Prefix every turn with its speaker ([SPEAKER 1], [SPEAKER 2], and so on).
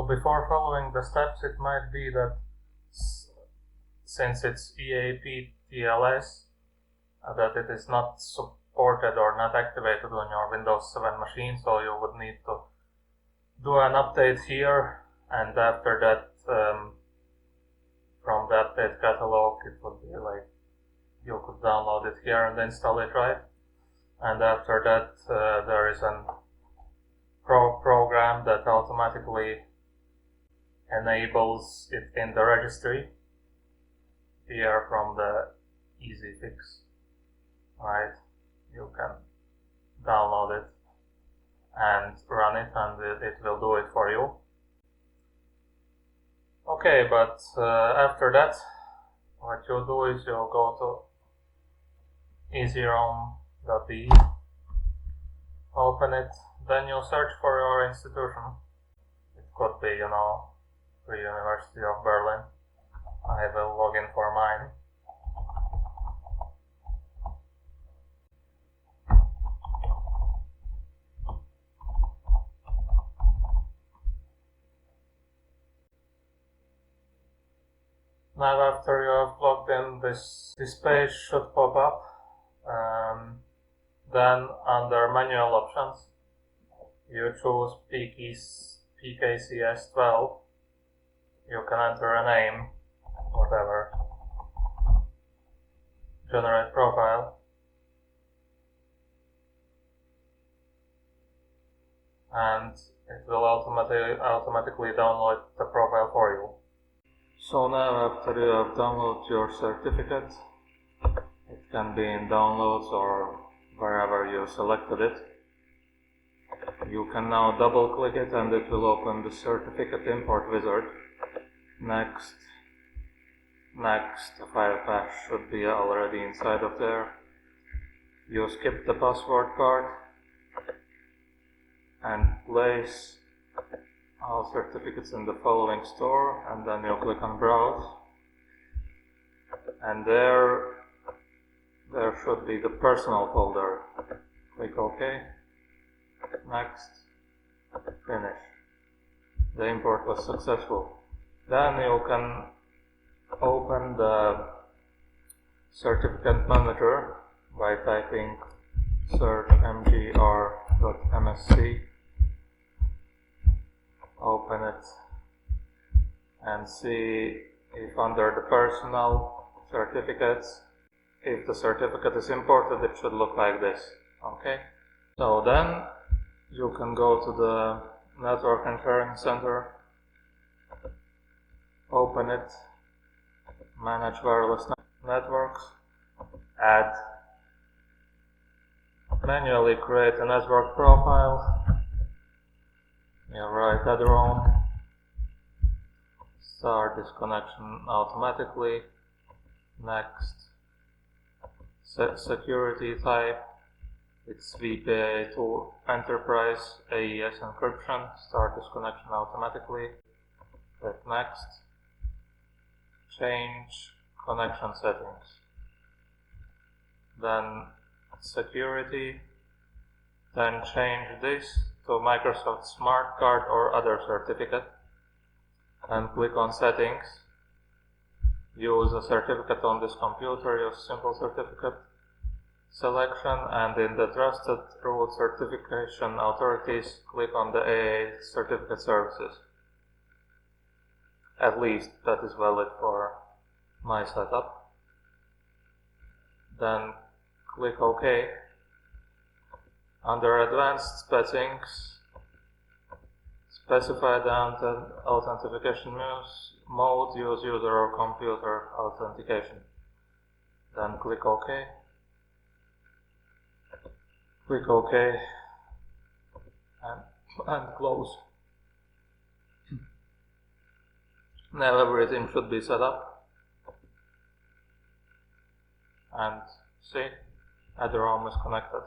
[SPEAKER 1] before following the steps, it might be that since it's EAP-TLS, that it is not supported or not activated on your Windows 7 machine, so you would need to do an update here, and after that, from the update catalog, it would be like you could download it here and install it, right? And after that, there is a program that automatically enables it in the registry here from the Easy Fix, right? You can download it and run it, and it will do it for you. Okay, but after that, what you do is you'll go to eduroam.de, open it, then you search for your institution. It could be, Free University of Berlin. I will log in for mine. Now after you have logged in, this page should pop up. Then under manual options, you choose PKCS 12. You can enter a name, whatever. Generate profile. And it will automatically download the profile for you. So now after you have downloaded your certificate, it can be in downloads or wherever you selected it. You can now double click it and it will open the certificate import wizard. Next, the file path should be already inside of there. You skip the password part and place all certificates in the following store, and then you click on browse, and there should be the personal folder. Click OK, next, finish. The import was successful. Then you can open the certificate manager by typing search mgr.msc. Open it and see if under the personal certificates, if the certificate is imported, it should look like this. Okay, so then you can go to the Network and Sharing Center, open it, manage wireless networks, add, manually create a network profile. You write eduroam, start this connection automatically, next, set security type, it's VPA to Enterprise AES encryption, start this connection automatically, click next, change connection settings, then security, then change this to Microsoft Smart Card or other certificate, and click on settings. Use a certificate on this computer, use simple certificate selection, and in the Trusted Root Certification Authorities, click on the AA Certificate Services. At least that is valid for my setup. Then click OK. Under Advanced Settings, specify the authentication mode, use user or computer authentication. Then click OK. Click OK and close. Now everything should be set up. And see, eduroam is connected.